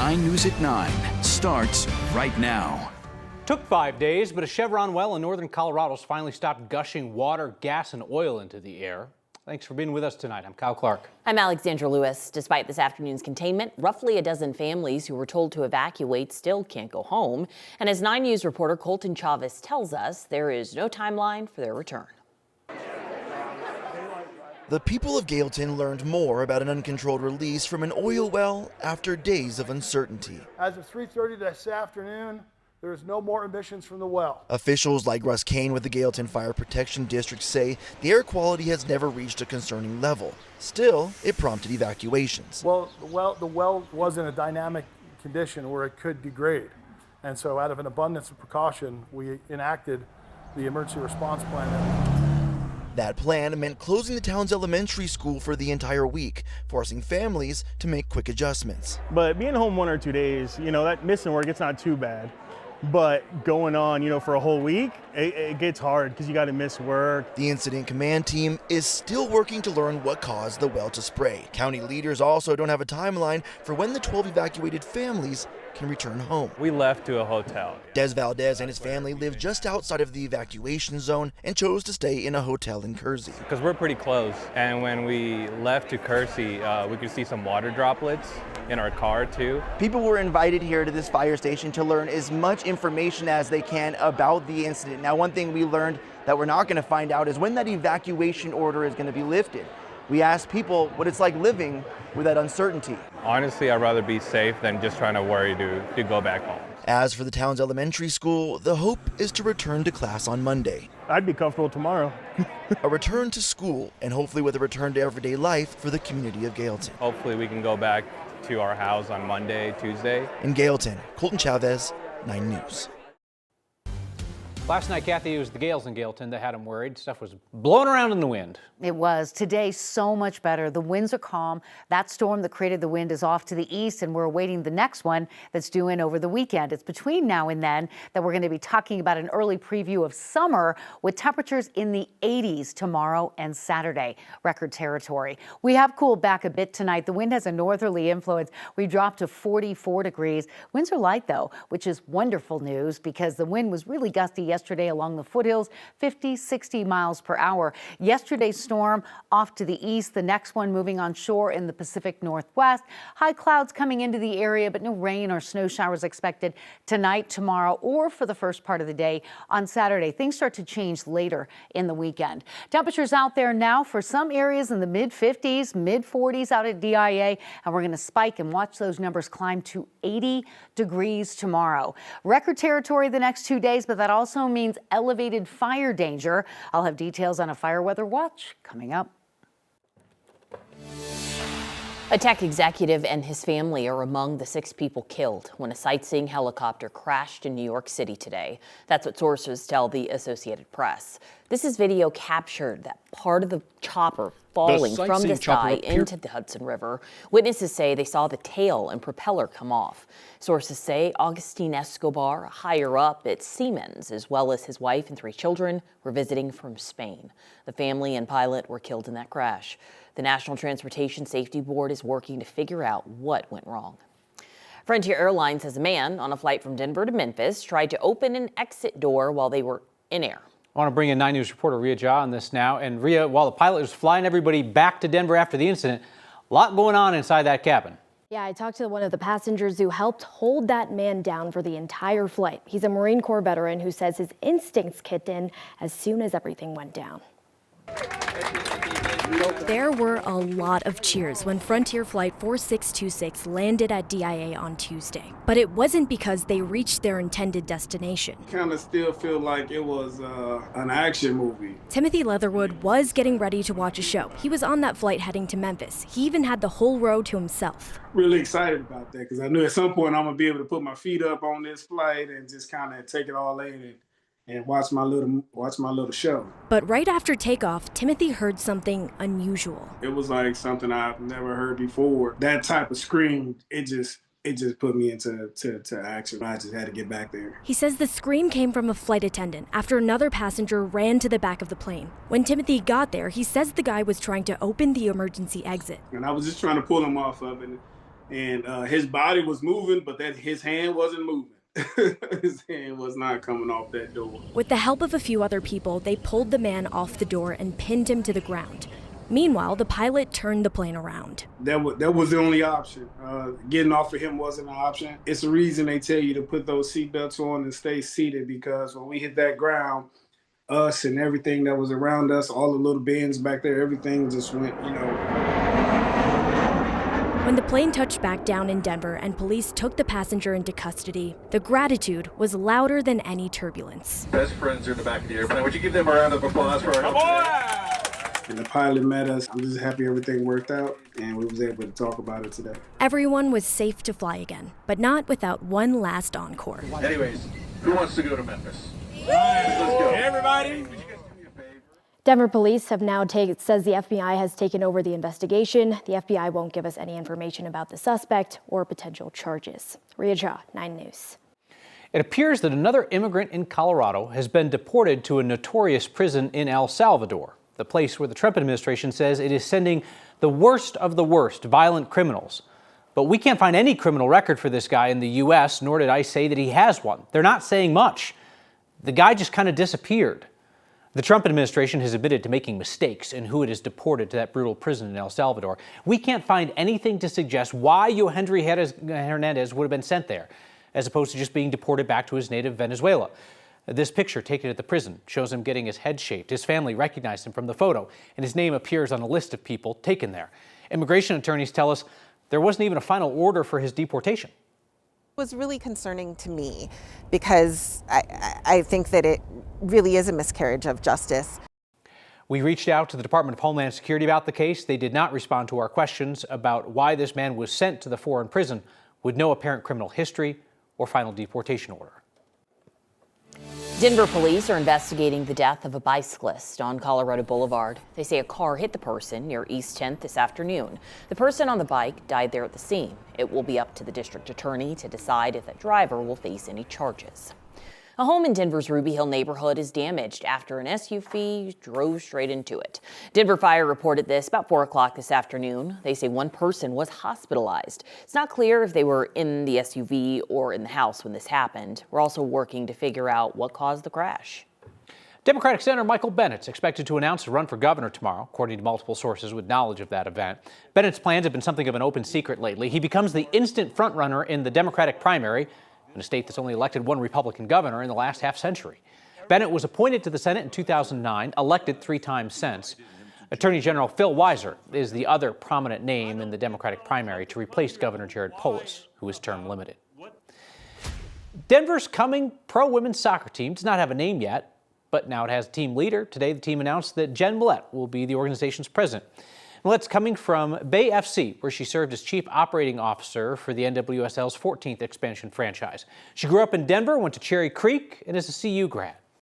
9 News at 9 starts right now. Took 5 days, but a Chevron well in northern Colorado's finally stopped gushing water, gas, and oil into the air. Thanks for being with us tonight. I'm Kyle Clark. I'm Alexandra Lewis. Despite this afternoon's containment, roughly a dozen families who were told to evacuate still can't go home. And as 9 News reporter Colton Chavez tells us, there is no timeline for their return. The people of Galeton learned more about an uncontrolled release from an oil well after days of uncertainty. As of 3:30 this afternoon, there is no more emissions from the well. Officials like Russ Kane with the Galeton Fire Protection District say the air quality has never reached a concerning level. Still, it prompted evacuations. Well, the well was in a dynamic condition where it could degrade. And so out of an abundance of precaution, we enacted the emergency response plan. That plan meant closing the town's elementary school for the entire week, forcing families to make quick adjustments. But being home 1 or 2 days, that missing work, it's not too bad. But going on, for a whole week, it gets hard because you got to miss work. The incident command team is still working to learn what caused the well to spray. County leaders also don't have a timeline for when the 12 evacuated families can return home. We left to a hotel. Des Valdez and his family live just outside of the evacuation zone and chose to stay in a hotel in Kersey. Because we're pretty close. And when we left to Kersey, we could see some water droplets in our car too. People were invited here to this fire station to learn as much information as they can about the incident. Now, one thing we learned that we're not going to find out is when that evacuation order is going to be lifted. We asked people what it's like living with that uncertainty. Honestly, I'd rather be safe than just trying to worry to go back home. As for the town's elementary school, the hope is to return to class on Monday. I'd be comfortable tomorrow. A return to school, and hopefully with a return to everyday life for the community of Galeton. Hopefully we can go back to our house on Monday, Tuesday. In Galeton, Colton Chavez, 9 News. Last night, Kathy, it was the gales in Galeton that had them worried. Stuff was blowing around in the wind. It was. Today, so much better. The winds are calm. That storm that created the wind is off to the east, and we're awaiting the next one that's due in over the weekend. It's between now and then that we're going to be talking about an early preview of summer with temperatures in the 80s tomorrow and Saturday. Record territory. We have cooled back a bit tonight. The wind has a northerly influence. We dropped to 44 degrees. Winds are light, though, which is wonderful news because the wind was really gusty yesterday along the foothills, 50, 60 miles per hour. Yesterday's storm off to the east, the next one moving on shore in the Pacific Northwest. High clouds coming into the area, but no rain or snow showers expected tonight, tomorrow, or for the first part of the day on Saturday. Things start to change later in the weekend. Temperatures out there now for some areas in the mid-50s, mid-40s out at DIA, and we're going to spike and watch those numbers climb to 80 degrees tomorrow. Record territory the next 2 days, but that also means elevated fire danger. I'll have details on a fire weather watch coming up. A tech executive and his family are among the 6 people killed when a sightseeing helicopter crashed in New York City today. That's what sources tell the Associated Press. This is video captured that part of the chopper falling from the sky into the Hudson River. Witnesses say they saw the tail and propeller come off. Sources say Agustin Escobar, higher up at Siemens, as well as his wife and 3 children, were visiting from Spain. The family and pilot were killed in that crash. The National Transportation Safety Board is working to figure out what went wrong. Frontier Airlines says a man on a flight from Denver to Memphis tried to open an exit door while they were in air. I want to bring in 9 News reporter Ria Jha on this now. And Ria, while the pilot was flying everybody back to Denver after the incident, a lot going on inside that cabin. Yeah, I talked to one of the passengers who helped hold that man down for the entire flight. He's a Marine Corps veteran who says his instincts kicked in as soon as everything went down. There were a lot of cheers when Frontier Flight 4626 landed at DIA on Tuesday. But it wasn't because they reached their intended destination. Kind of still feel like it was an action movie. Timothy Leatherwood was getting ready to watch a show. He was on that flight heading to Memphis. He even had the whole row to himself. Really excited about that because I knew at some point I'm going to be able to put my feet up on this flight and just kind of take it all in and watch my little show. But right after takeoff, Timothy heard something unusual. It was like something I've never heard before. That type of scream, it just put me into action. I just had to get back there. He says the scream came from a flight attendant after another passenger ran to the back of the plane. When Timothy got there, he says the guy was trying to open the emergency exit. And I was just trying to pull him off of it. and his body was moving, but his hand wasn't moving. His hand was not coming off that door. With the help of a few other people, they pulled the man off the door and pinned him to the ground. Meanwhile, the pilot turned the plane around. That was the only option. Getting off of him wasn't an option. It's the reason they tell you to put those seatbelts on and stay seated, because when we hit that ground, us and everything that was around us, all the little bins back there, everything just went, When the plane touched back down in Denver and police took the passenger into custody, the gratitude was louder than any turbulence. Best friends are in the back of the airplane. Would you give them a round of applause for our help? And the pilot met us. I'm just happy everything worked out and we was able to talk about it today. Everyone was safe to fly again, but not without one last encore. Anyways, who wants to go to Memphis? Let's go. Everybody. Denver police have now says the FBI has taken over the investigation. The FBI won't give us any information about the suspect or potential charges. Rhea Jha, 9 News. It appears that another immigrant in Colorado has been deported to a notorious prison in El Salvador, the place where the Trump administration says it is sending the worst of the worst violent criminals. But we can't find any criminal record for this guy in the U.S., nor did ICE say that he has one. They're not saying much. The guy just kind of disappeared. The Trump administration has admitted to making mistakes in who it has deported to that brutal prison in El Salvador. We can't find anything to suggest why Yohendry Hernandez would have been sent there, as opposed to just being deported back to his native Venezuela. This picture taken at the prison shows him getting his head shaved. His family recognized him from the photo, and his name appears on a list of people taken there. Immigration attorneys tell us there wasn't even a final order for his deportation. Was really concerning to me because I think that it really is a miscarriage of justice. We reached out to the Department of Homeland Security about the case. They did not respond to our questions about why this man was sent to the foreign prison with no apparent criminal history or final deportation order. Denver police are investigating the death of a bicyclist on Colorado Boulevard. They say a car hit the person near East 10th this afternoon. The person on the bike died there at the scene. It will be up to the district attorney to decide if that driver will face any charges. A home in Denver's Ruby Hill neighborhood is damaged after an SUV drove straight into it. Denver Fire reported this about 4 o'clock this afternoon. They say one person was hospitalized. It's not clear if they were in the SUV or in the house when this happened. We're also working to figure out what caused the crash. Democratic Senator Michael Bennett's expected to announce a run for governor tomorrow, according to multiple sources with knowledge of that event. Bennett's plans have been something of an open secret lately. He becomes the instant frontrunner in the Democratic primary, in a state that's only elected one Republican governor in the last half century. Bennett was appointed to the Senate in 2009, elected 3 times since. Attorney General Phil Weiser is the other prominent name in the Democratic primary to replace Governor Jared Polis, who is term limited. Denver's coming pro-women's soccer team does not have a name yet, but now it has a team leader. Today, the team announced that Jen Millette will be the organization's president. Millette's coming from Bay FC, where she served as chief operating officer for the NWSL's 14th expansion franchise. She grew up in Denver, went to Cherry Creek, and is a CU grad.